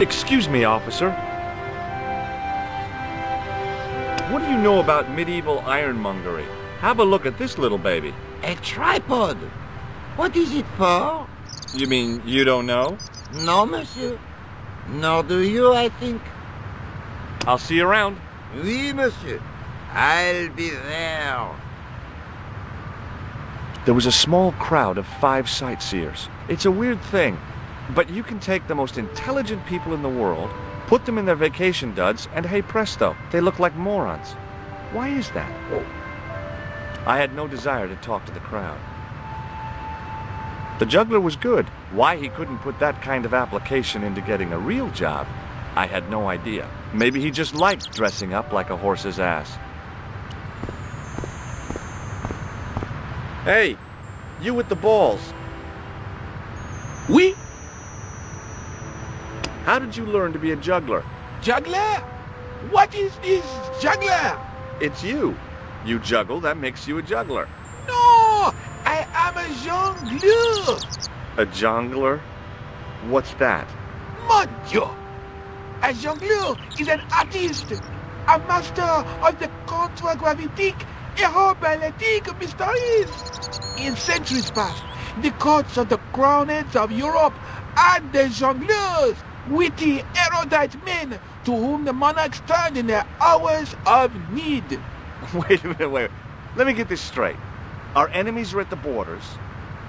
Excuse me, officer. What do you know about medieval ironmongery? Have a look at this little baby. A tripod? What is it for? You mean you don't know? No, monsieur. Nor do you, I think. I'll see you around. Oui, monsieur. I'll be there. There was a small crowd of 5 sightseers. It's a weird thing, but you can take the most intelligent people in the world, put them in their vacation duds, and hey presto, they look like morons. Why is that? I had no desire to talk to the crowd. The juggler was good. Why he couldn't put that kind of application into getting a real job, I had no idea. Maybe he just liked dressing up like a horse's ass. Hey, you with the balls. Oui? How did you learn to be a juggler? Juggler? What is this juggler? It's you. You juggle, that makes you a juggler. No! I am a jongleur! A jongler? What's that? Mon Dieu! A jongleur is an artist, a master of the contragravitic aeroballetic mysteries. In centuries past, the courts of the crowned heads of Europe had the jongleurs, witty, erudite men to whom the monarchs turned in their hours of need. Wait a minute, wait. Let me get this straight. Our enemies are at the borders,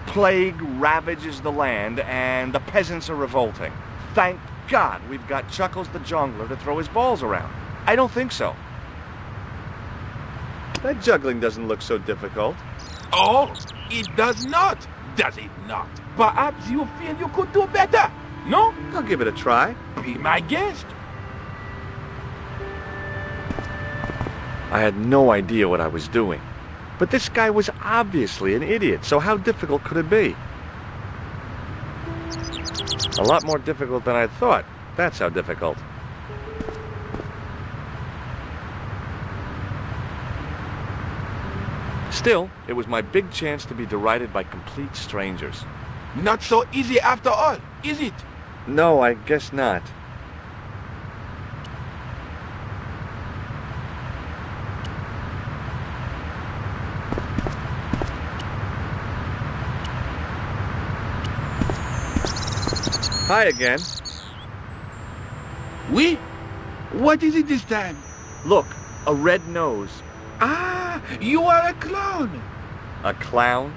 plague ravages the land, and the peasants are revolting. Thank God we've got Chuckles the Jongler to throw his balls around. I don't think so. That juggling doesn't look so difficult. Oh, it does not, does it not? Perhaps you feel you could do better, no? I'll give it a try. Be my guest. I had no idea what I was doing. But this guy was obviously an idiot, so how difficult could it be? A lot more difficult than I thought. That's how difficult. Still, it was my big chance to be derided by complete strangers. Not so easy after all, is it? No, I guess not. Hi again. Oui? What is it this time? Look, a red nose. Ah, you are a clown. A clown?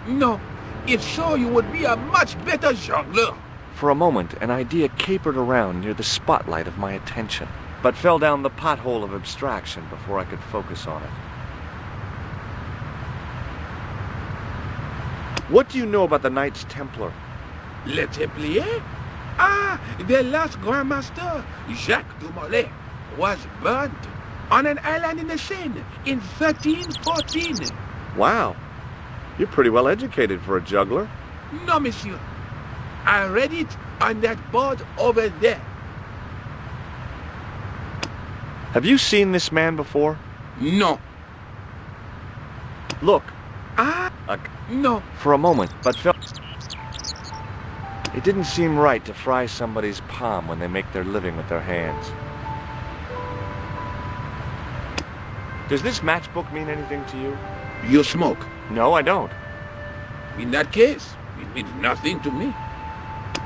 No, if so, you would be a much better jongleur. For a moment, an idea capered around near the spotlight of my attention, but fell down the pothole of abstraction before I could focus on it. What do you know about the Knights Templar? Les Templiers? Ah, their last Grand Master, Jacques de Molay, was burnt on an island in the Seine in 1314. Wow, you're pretty well educated for a juggler. No, monsieur. I read it on that board over there. Have you seen this man before? No. Look. Ah, no. For a moment, but felt... It didn't seem right to fry somebody's palm when they make their living with their hands. Does this matchbook mean anything to you? You smoke? No, I don't. In that case, it means nothing to me.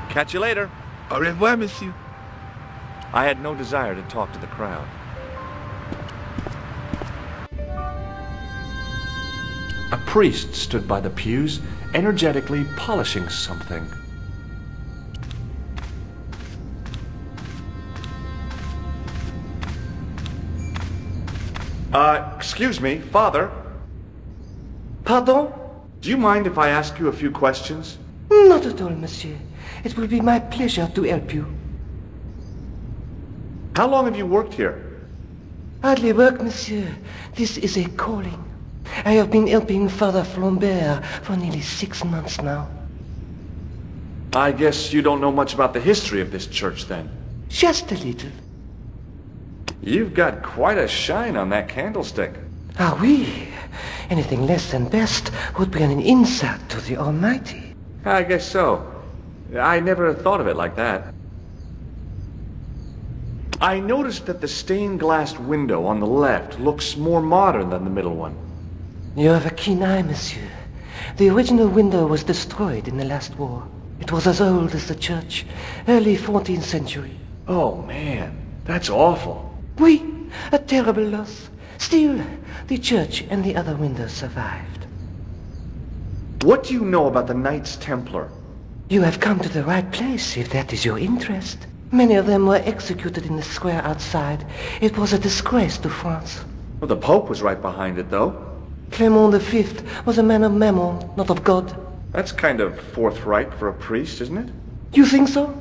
Catch you later. Au revoir, monsieur. I had no desire to talk to the crowd. A priest stood by the pews, energetically polishing something. Excuse me, Father. Pardon? Do you mind if I ask you a few questions? Not at all, monsieur. It will be my pleasure to help you. How long have you worked here? Hardly work, monsieur. This is a calling. I have been helping Father Flambert for nearly 6 months now. I guess you don't know much about the history of this church, then. Just a little. You've got quite a shine on that candlestick. Ah, oui. Anything less than best would be an insult to the Almighty. I guess so. I never thought of it like that. I noticed that the stained glass window on the left looks more modern than the middle one. You have a keen eye, monsieur. The original window was destroyed in the last war. It was as old as the church, early 14th century. Oh man, that's awful. Oui, a terrible loss. Still, the church and the other windows survived. What do you know about the Knights Templar? You have come to the right place, if that is your interest. Many of them were executed in the square outside. It was a disgrace to France. Well, the Pope was right behind it, though. Clement V was a man of mammon, not of God. That's kind of forthright for a priest, isn't it? You think so?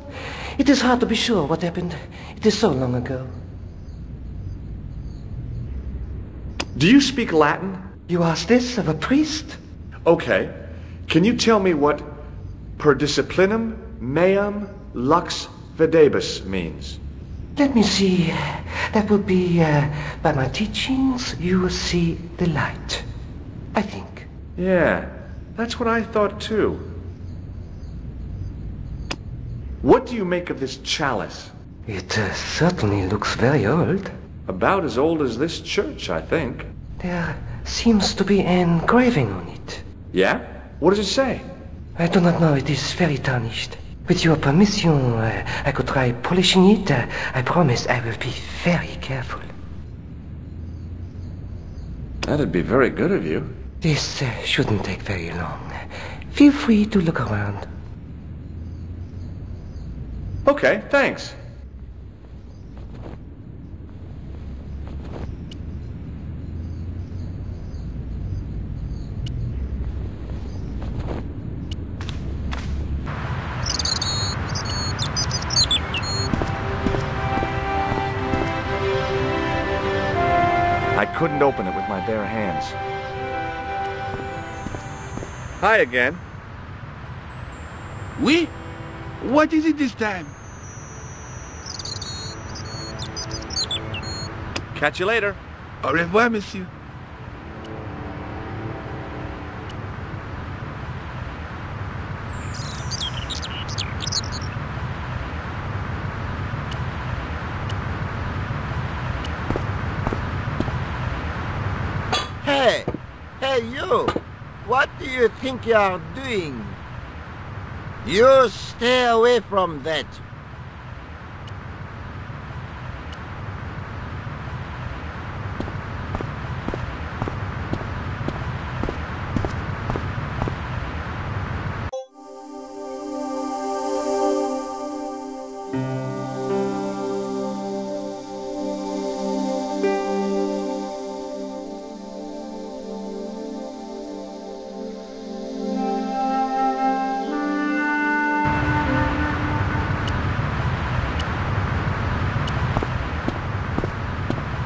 It is hard to be sure what happened. It is so long ago. Do you speak Latin? You ask this of a priest? Okay. Can you tell me what per disciplinum meam lux videbus means? Let me see. That would be, by my teachings, you will see the light. I think. Yeah, that's what I thought too. What do you make of this chalice? It certainly looks very old. About as old as this church, I think. There seems to be an engraving on it. Yeah? What does it say? I do not know. It is very tarnished. With your permission, I could try polishing it. I promise I will be very careful. That'd be very good of you. This shouldn't take very long. Feel free to look around. Okay, thanks. I couldn't open it with my bare hands. Hi again. Oui? What is it this time? Catch you later. Au revoir, monsieur. Hey, you! What do you think you are doing? You stay away from that.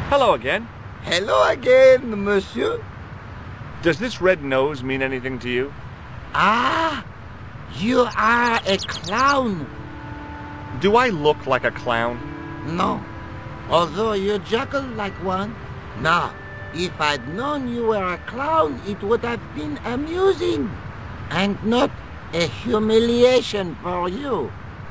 Hello again. Hello again, monsieur. Does this red nose mean anything to you? Ah, you are a clown. Do I look like a clown? No, although you juggle like one. Now, if I'd known you were a clown, it would have been amusing and not a humiliation for you.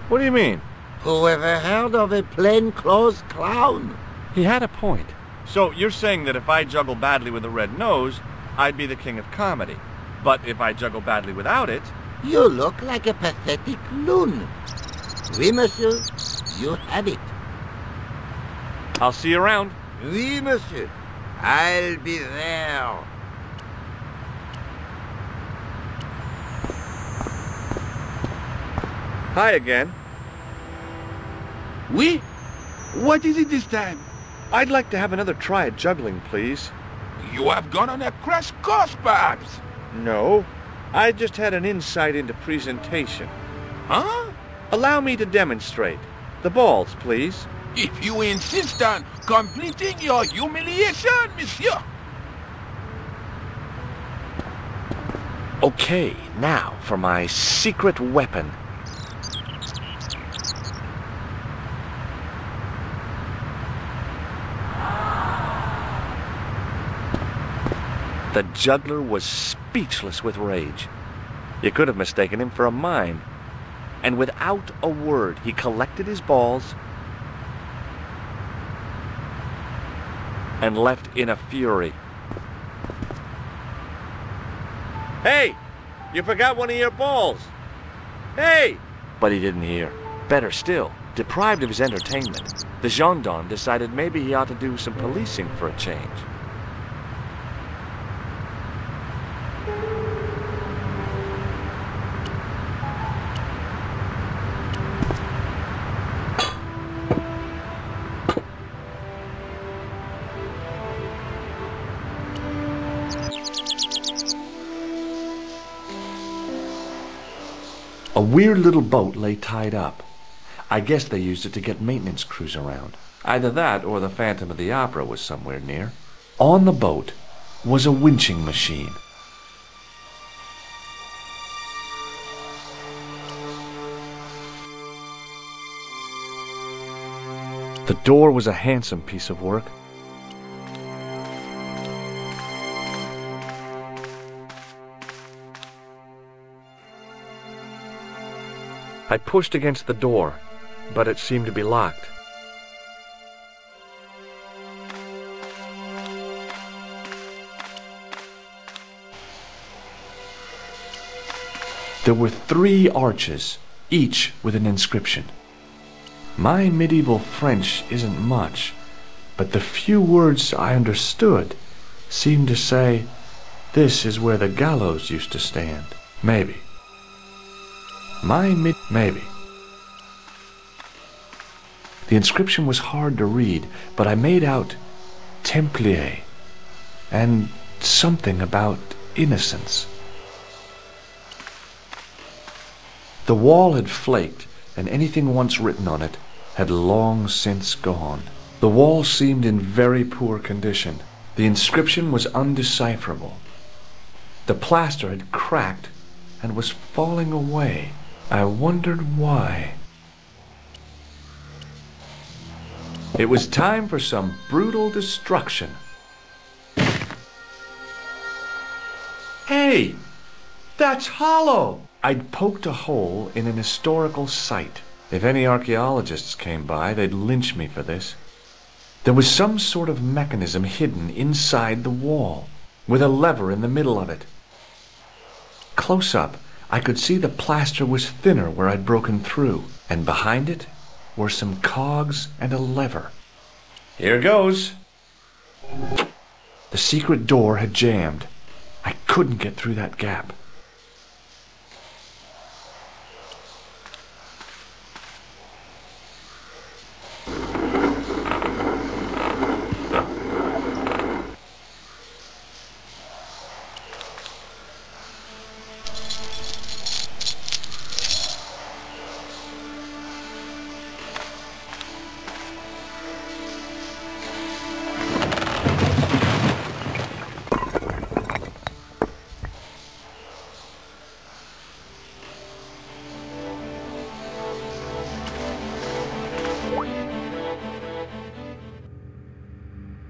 What do you mean? Who ever heard of a plainclothes clown? He had a point. So you're saying that if I juggle badly with a red nose, I'd be the king of comedy. But if I juggle badly without it... You look like a pathetic loon. Oui, monsieur, you have it. I'll see you around. Oui, monsieur, I'll be there. Hi again. Oui? What is it this time? I'd like to have another try at juggling, please. You have gone on a crash course, perhaps? No, I just had an insight into presentation. Huh? Allow me to demonstrate. The balls, please. If you insist on completing your humiliation, monsieur. Okay, now for my secret weapon. The juggler was speechless with rage. You could have mistaken him for a mime. And without a word, he collected his balls and left in a fury. "Hey! You forgot one of your balls! Hey!" But he didn't hear. Better still, deprived of his entertainment, the gendarme decided maybe he ought to do some policing for a change. A weird little boat lay tied up. I guess they used it to get maintenance crews around. Either that or the Phantom of the Opera was somewhere near. On the boat was a winching machine. The door was a handsome piece of work. I pushed against the door, but it seemed to be locked. There were 3 arches, each with an inscription. My medieval French isn't much, but the few words I understood seemed to say, "This is where the gallows used to stand." Maybe. Maybe. The inscription was hard to read, but I made out Templier and something about innocence. The wall had flaked, and anything once written on it had long since gone. The wall seemed in very poor condition. The inscription was undecipherable. The plaster had cracked and was falling away. I wondered why. It was time for some brutal destruction. Hey! That's hollow! I'd poked a hole in an historical site. If any archaeologists came by, they'd lynch me for this. There was some sort of mechanism hidden inside the wall, with a lever in the middle of it. Close up, I could see the plaster was thinner where I'd broken through, and behind it were some cogs and a lever. Here goes. The secret door had jammed. I couldn't get through that gap.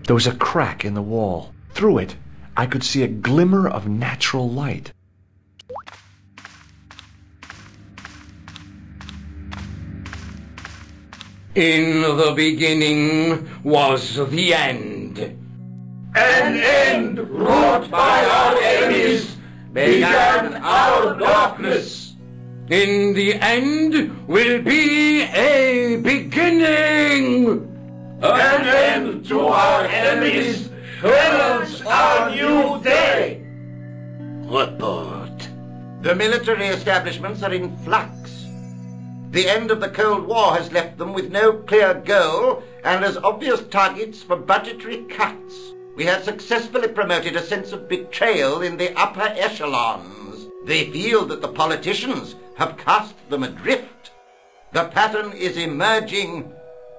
There was a crack in the wall. Through it, I could see a glimmer of natural light. In the beginning was the end. An end wrought by our enemies began our darkness. In the end will be a beginning. An end to our enemies heralds our new day. Report. The military establishments are in flux. The end of the Cold War has left them with no clear goal and as obvious targets for budgetary cuts. We have successfully promoted a sense of betrayal in the upper echelons. They feel that the politicians have cast them adrift. The pattern is emerging.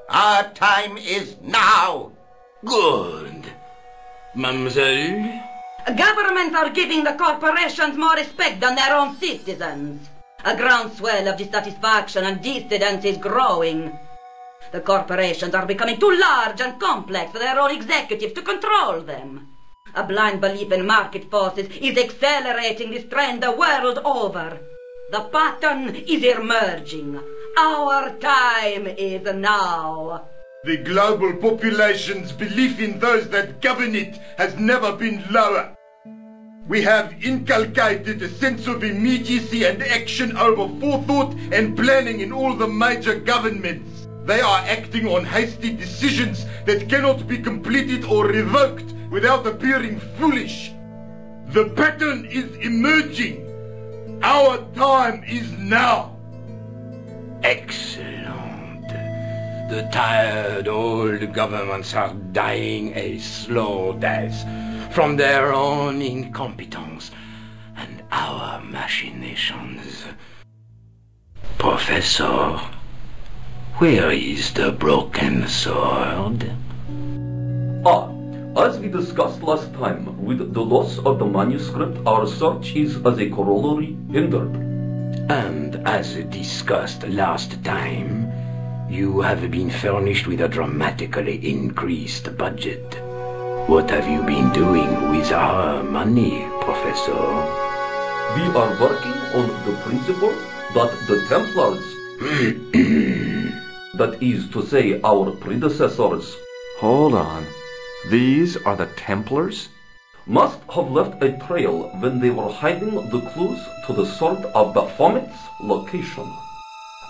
Our time is now. Good. Mademoiselle? Governments are giving the corporations more respect than their own citizens. A groundswell of dissatisfaction and dissidence is growing. The corporations are becoming too large and complex for their own executives to control them. A blind belief in market forces is accelerating this trend the world over. The pattern is emerging. Our time is now. The global population's belief in those that govern it has never been lower. We have inculcated a sense of immediacy and action over forethought and planning in all the major governments. They are acting on hasty decisions that cannot be completed or revoked without appearing foolish. The pattern is emerging. Our time is now. Excellent. The tired old governments are dying a slow death from their own incompetence and our machinations. Professor, where is the broken sword? As we discussed last time, with the loss of the manuscript, our search is as a corollary hindered. And as discussed last time, you have been furnished with a dramatically increased budget. What have you been doing with our money, Professor? We are working on the principle that the Templars, that is to say our predecessors, Hold on. These are the Templars? must have left a trail when they were hiding the clues to the sword of Baphomet's location.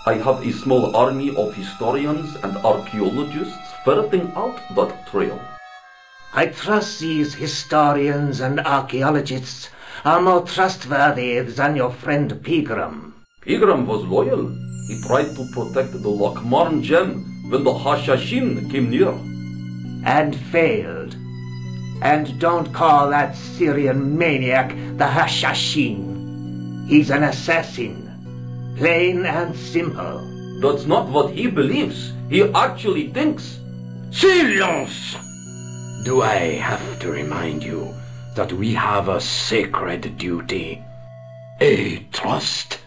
I have a small army of historians and archaeologists ferreting out that trail. I trust these historians and archaeologists are more trustworthy than your friend Pegram. Pegram was loyal. He tried to protect the Lochmarn gem when the Hashashin came near. And failed. And don't call that Syrian maniac the Hashashin. He's an assassin. Plain and simple. That's not what he believes. He actually thinks. Silence! Do I have to remind you that we have a sacred duty? A trust?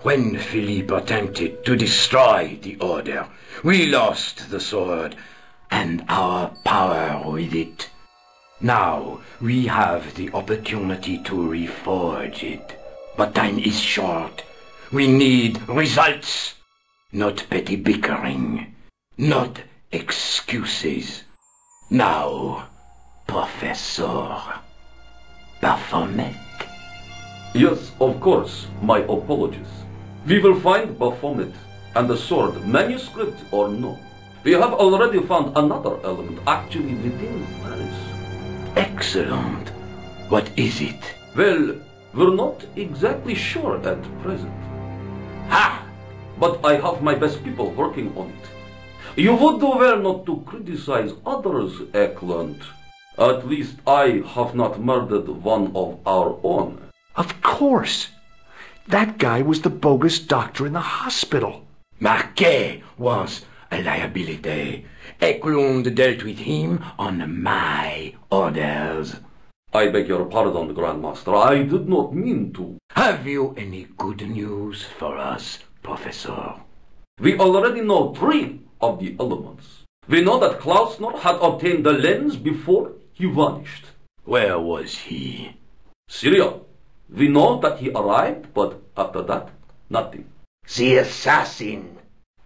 When Philippe attempted to destroy the order, we lost the sword and our power with it. Now we have the opportunity to reforge it. But time is short. We need results, not petty bickering, not excuses. Now, Professor Baphomet. Yes, of course, my apologies. We will find Baphomet and the sword, manuscript or no. We have already found another element actually within Paris. Excellent. What is it? Well, we're not exactly sure at present. Ha! But I have my best people working on it. You would do well not to criticize others, Eklund. At least I have not murdered one of our own. Of course. That guy was the bogus doctor in the hospital. Marquet was a liability. Eklund dealt with him on my orders. I beg your pardon, Grandmaster. I did not mean to. Have you any good news for us, Professor? We already know 3 of the elements. We know that Klausner had obtained the lens before he vanished. Where was he? Syria. We know that he arrived, but after that, nothing. The assassin.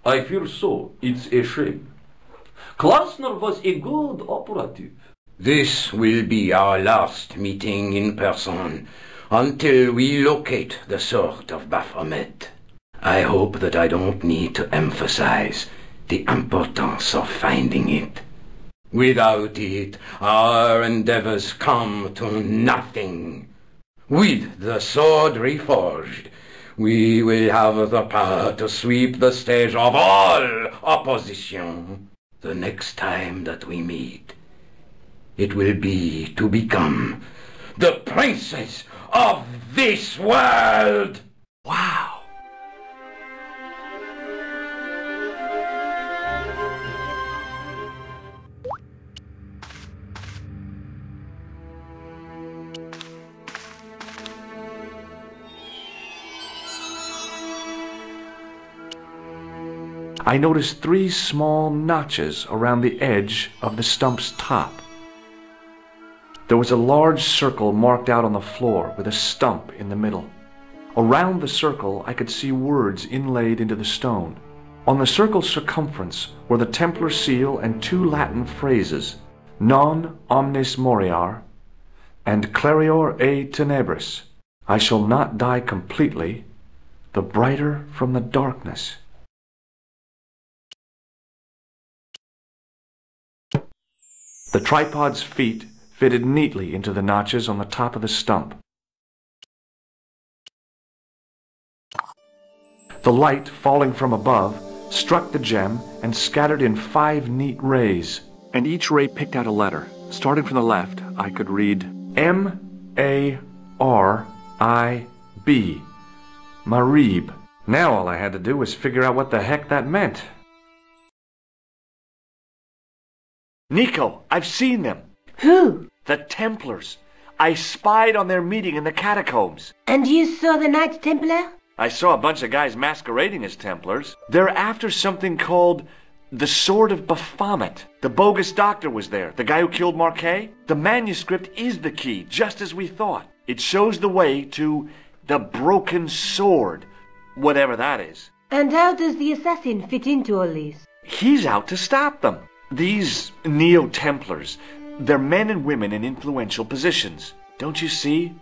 I fear so. It's a shame. Klausner was a good operative. This will be our last meeting in person until we locate the sword of Baphomet. I hope that I don't need to emphasize the importance of finding it. Without it, our endeavors come to nothing. With the sword reforged, we will have the power to sweep the stage of all opposition. The next time that we meet, it will be to become the princes of this world! Wow. I noticed 3 small notches around the edge of the stump's top. There was a large circle marked out on the floor with a stump in the middle. Around the circle I could see words inlaid into the stone. On the circle's circumference were the Templar seal and 2 Latin phrases, non omnis moriar and clarior e tenebris. I shall not die completely, the brighter from the darkness. The tripod's feet fitted neatly into the notches on the top of the stump. The light falling from above struck the gem and scattered in 5 neat rays, and each ray picked out a letter. Starting from the left, I could read M-A-R-I-B, Marib. Now all I had to do was figure out what the heck that meant. Nico, I've seen them. Who? The Templars. I spied on their meeting in the catacombs. And you saw the Knights Templar? I saw a bunch of guys masquerading as Templars. They're after something called the Sword of Baphomet. The bogus doctor was there, the guy who killed Marquet. The manuscript is the key, just as we thought. It shows the way to the broken sword, whatever that is. And how does the assassin fit into all this? He's out to stop them. These Neo-Templars, they're men and women in influential positions. Don't you see?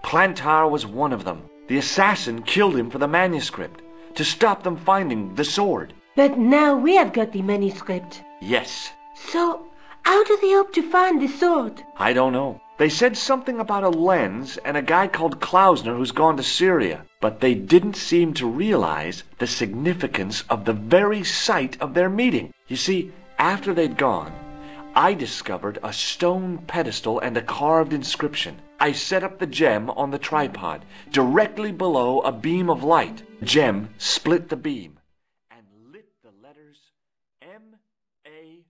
Plantar was one of them. The assassin killed him for the manuscript, to stop them finding the sword. But now we have got the manuscript. Yes. So, how do they hope to find the sword? I don't know. They said something about a lens and a guy called Klausner who's gone to Syria, but they didn't seem to realize the significance of the very site of their meeting. You see, after they'd gone, I discovered a stone pedestal and a carved inscription. I set up the gem on the tripod, directly below a beam of light. The gem split the beam and lit the letters M-A-R-I-B.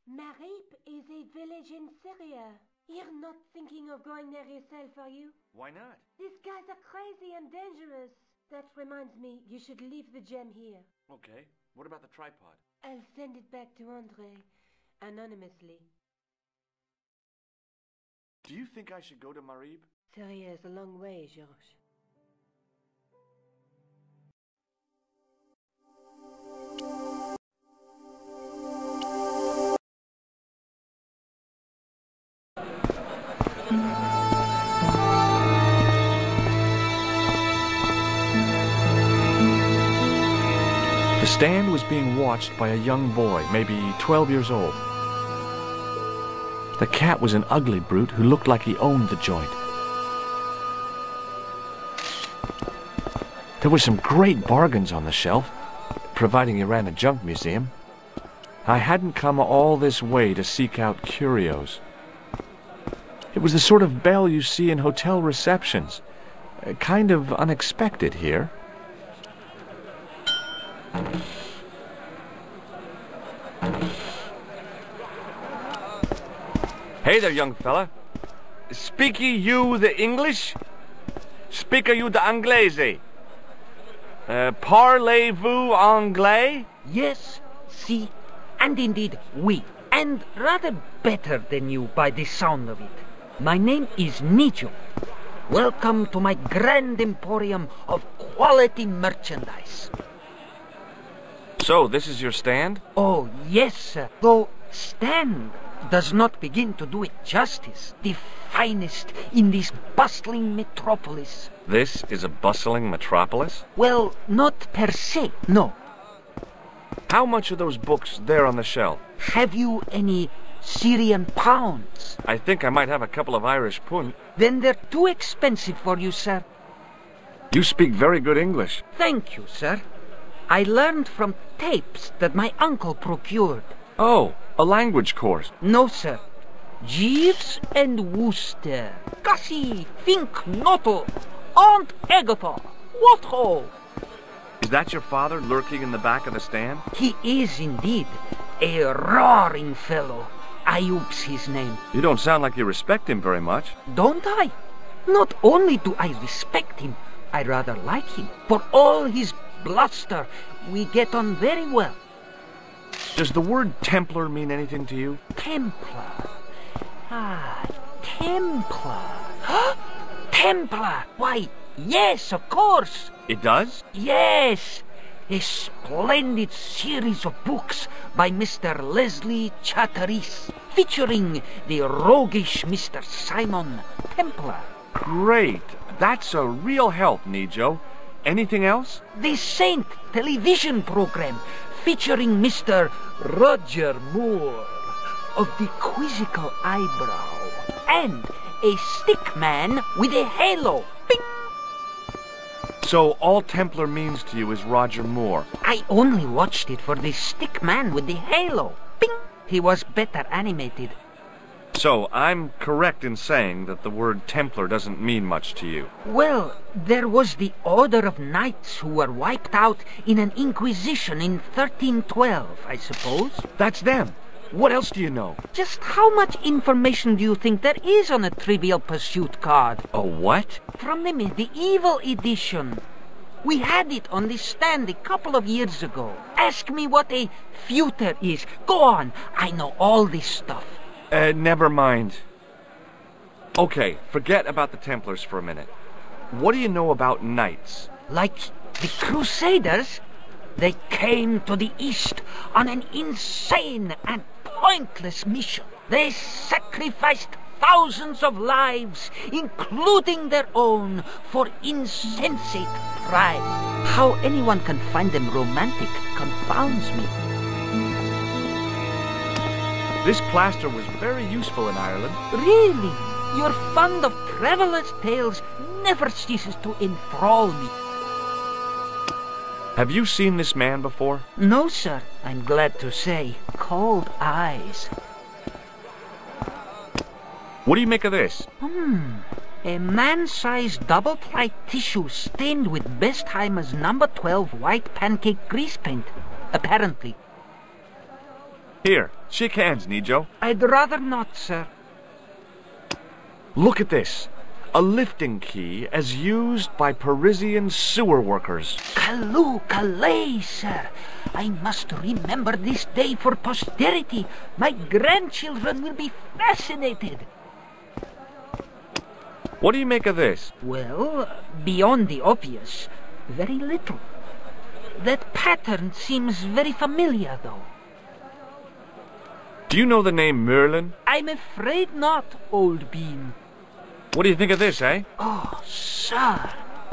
Marib is a village in Syria. You're not thinking of going there yourself, are you? Why not? These guys are crazy and dangerous. That reminds me, you should leave the gem here. Okay. What about the tripod? I'll send it back to Andre, anonymously. Do you think I should go to Marib? Syria is a long way, Georges. The stand was being watched by a young boy, maybe 12 years old. The cat was an ugly brute who looked like he owned the joint. There were some great bargains on the shelf, providing you ran a junk museum. I hadn't come all this way to seek out curios. It was the sort of bell you see in hotel receptions, kind of unexpected here. Hey there, young fella. Speak you the English? Speak you the Anglais? Parlez-vous anglais? Yes, si, and indeed oui, and rather better than you by the sound of it. My name is Nico. Welcome to my grand emporium of quality merchandise. So, this is your stand? Oh, yes, sir. Though stand does not begin to do it justice. The finest in this bustling metropolis. This is a bustling metropolis? Well, not per se, no. How much are those books there on the shelf? Have you any Syrian pounds? I think I might have a couple of Irish pund. Then they're too expensive for you, sir. You speak very good English. Thank you, sir. I learned from tapes that my uncle procured. Oh, a language course. No, sir. Jeeves and Wooster. Gussie, Fink, Noto, Aunt Agatha. What ho? Is that your father lurking in the back of the stand? He is indeed. A roaring fellow. Ayub's his name. You don't sound like you respect him very much. Don't I? Not only do I respect him, I rather like him. For all his bluster, we get on very well. Does the word Templar mean anything to you? Templar. Ah, Templar. Templar! Why, yes, of course. It does? Yes! A splendid series of books by Mr. Leslie Chatteris, featuring the roguish Mr. Simon Templar. Great. That's a real help, Nijo. Anything else? The Saint television program, featuring Mr. Roger Moore of the quizzical eyebrow, and a stick man with a halo. Bing! So all Templar means to you is Roger Moore. I only watched it for the stick man with the halo. Bing! He was better animated. So I'm correct in saying that the word Templar doesn't mean much to you. Well, there was the Order of Knights who were wiped out in an Inquisition in 1312, I suppose. That's them. What else do you know? Just how much information do you think there is on a Trivial Pursuit card? A what? From the medieval edition. We had it on the stand a couple of years ago. Ask me what a feuter is. Go on, I know all this stuff. Never mind. Okay, forget about the Templars for a minute. What do you know about knights? Like the Crusaders? They came to the East on an insane and pointless mission. They sacrificed thousands of lives, including their own, for insensate pride. How anyone can find them romantic confounds me. This plaster was very useful in Ireland. Really? Your fund of travelers' tales never ceases to enthrall me. Have you seen this man before? No, sir. I'm glad to say. Cold eyes. What do you make of this? A man-sized double-ply tissue stained with Bestheimer's number 12 white pancake grease paint. Apparently. Here, shake hands, Nijo. I'd rather not, sir. Look at this. A lifting key as used by Parisian sewer workers. Calais, sir. I must remember this day for posterity. My grandchildren will be fascinated. What do you make of this? Well, beyond the obvious, very little. That pattern seems very familiar, though. Do you know the name Merlin? I'm afraid not, old bean. What do you think of this, eh? Oh, sir,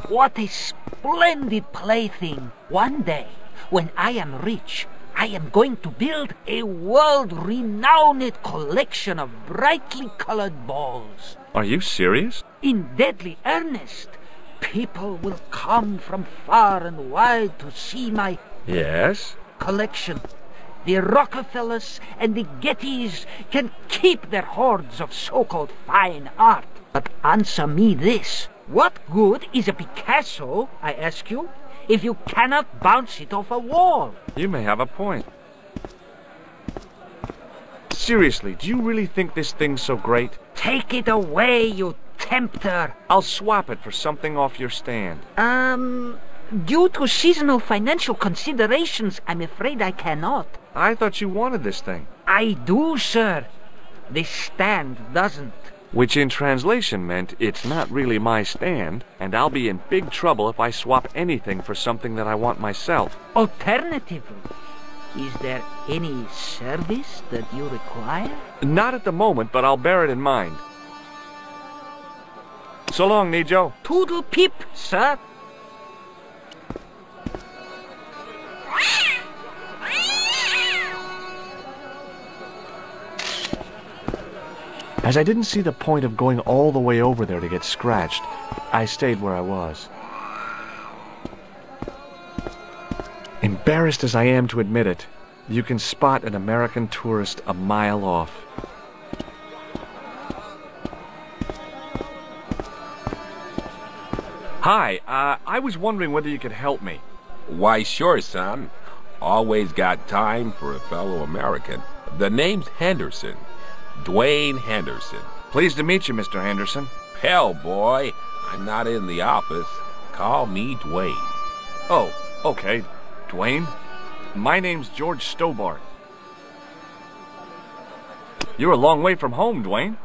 what a splendid plaything. One day, when I am rich, I am going to build a world-renowned collection of brightly colored balls. Are you serious? In deadly earnest. People will come from far and wide to see my... Yes? ...collection. The Rockefellers and the Gettys can keep their hoards of so-called fine art. But answer me this. What good is a Picasso, I ask you, if you cannot bounce it off a wall? You may have a point. Seriously, do you really think this thing's so great? Take it away, you tempter. I'll swap it for something off your stand. Due to seasonal financial considerations, I'm afraid I cannot. I thought you wanted this thing. I do, sir. The stand doesn't. Which in translation meant it's not really my stand, and I'll be in big trouble if I swap anything for something that I want myself. Alternatively, is there any service that you require? Not at the moment, but I'll bear it in mind. So long, Nijo. Toodle pip, sir. As I didn't see the point of going all the way over there to get scratched, I stayed where I was. Embarrassed as I am to admit it, you can spot an American tourist a mile off. Hi, I was wondering whether you could help me. Why, sure, son. Always got time for a fellow American. The name's Henderson. Dwayne Henderson. Pleased to meet you, Mr. Henderson. Hell, boy, I'm not in the office. Call me Dwayne. Oh, okay. Dwayne? My name's George Stobbart. You're a long way from home, Dwayne.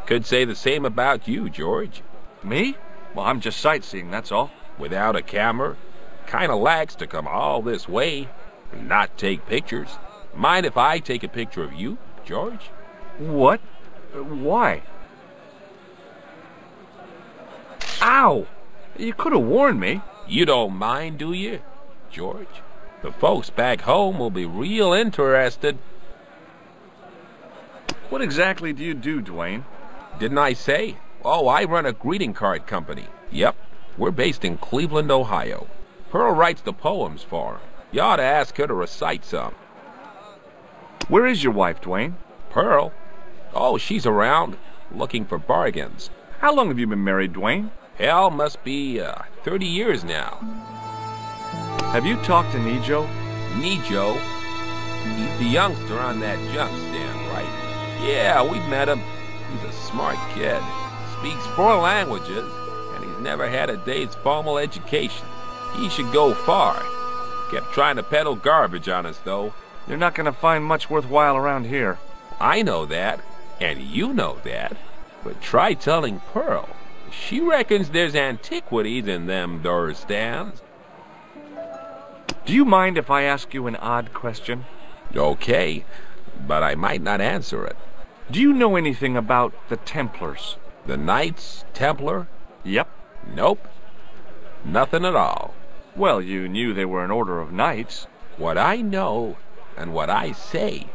Could say the same about you, George. Me? Well, I'm just sightseeing, that's all. without a camera. Kinda lags to come all this way and not take pictures. Mind if I take a picture of you, George? What? Why? Ow! You could have warned me. You don't mind, do you, George? The folks back home will be real interested. What exactly do you do, Dwayne? Didn't I say? Oh, I run a greeting card company. Yep, we're based in Cleveland, Ohio. Pearl writes the poems for him. You ought to ask her to recite some. Where is your wife, Dwayne? Pearl? Oh, she's around, looking for bargains. How long have you been married, Dwayne? Hell, must be 30 years now. Have you talked to Nico? Nico? He's the youngster on that junk stand, right? Yeah, we've met him. He's a smart kid. Speaks 4 languages, and he's never had a day's formal education. He should go far. Kept trying to peddle garbage on us, though. You're not going to find much worthwhile around here. I know that, and you know that. But try telling Pearl. She reckons there's antiquities in them door stands. Do you mind if I ask you an odd question? Okay, but I might not answer it. Do you know anything about the Templars? The Knights Templar? Yep. Nope. Nothing at all. Well, you knew they were an order of knights. What I know and what I say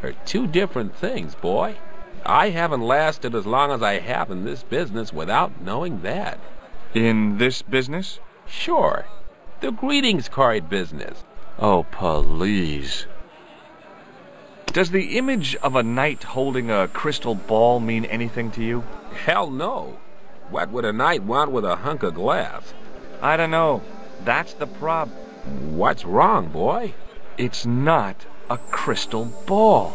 are 2 different things, boy. I haven't lasted as long as I have in this business without knowing that. In this business? Sure. The greetings card business. Oh, please. Does the image of a knight holding a crystal ball mean anything to you? Hell no. What would a knight want with a hunk of glass? I don't know. That's the problem. What's wrong, boy? It's not a crystal ball.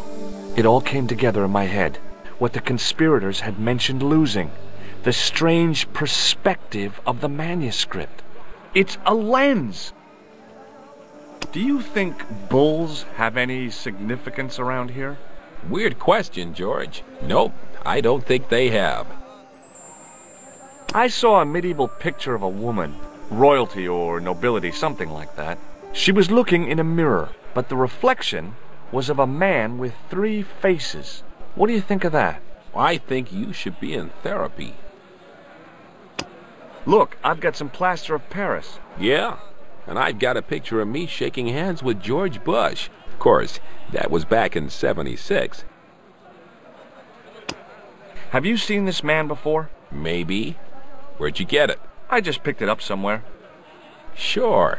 It all came together in my head. What the conspirators had mentioned losing. The strange perspective of the manuscript. It's a lens. Do you think bulls have any significance around here? Weird question, George. Nope, I don't think they have. I saw a medieval picture of a woman, royalty or nobility, something like that. She was looking in a mirror, but the reflection was of a man with 3 faces. What do you think of that? I think you should be in therapy. Look, I've got some plaster of Paris. Yeah, and I've got a picture of me shaking hands with George Bush. Of course, that was back in '76. Have you seen this man before? Maybe. Where'd you get it? I just picked it up somewhere. Sure.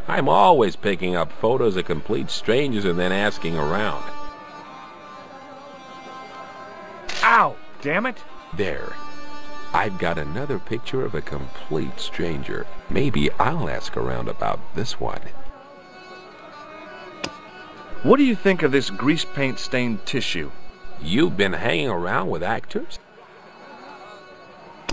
I'm always picking up photos of complete strangers and then asking around. Ow! Damn it! There. I've got another picture of a complete stranger. Maybe I'll ask around about this one. What do you think of this grease paint stained tissue? You've been hanging around with actors?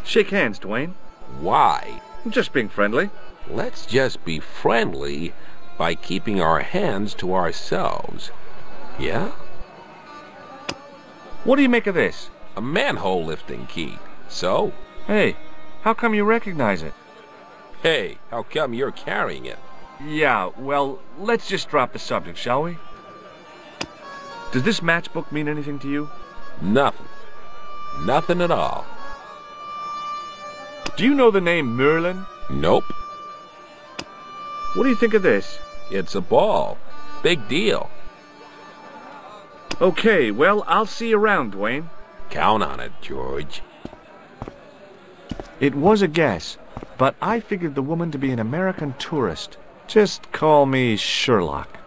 Shake hands, Dwayne. Why? Just being friendly. Let's just be friendly by keeping our hands to ourselves. Yeah? What do you make of this? A manhole lifting key. So? Hey, how come you recognize it? Hey, how come you're carrying it? Yeah, well, let's just drop the subject, shall we? Does this matchbook mean anything to you? Nothing. Nothing at all. Do you know the name Merlin? Nope. What do you think of this? It's a ball. Big deal. Okay, well, I'll see you around, Dwayne. Count on it, George. It was a guess, but I figured the woman to be an American tourist. Just call me Sherlock.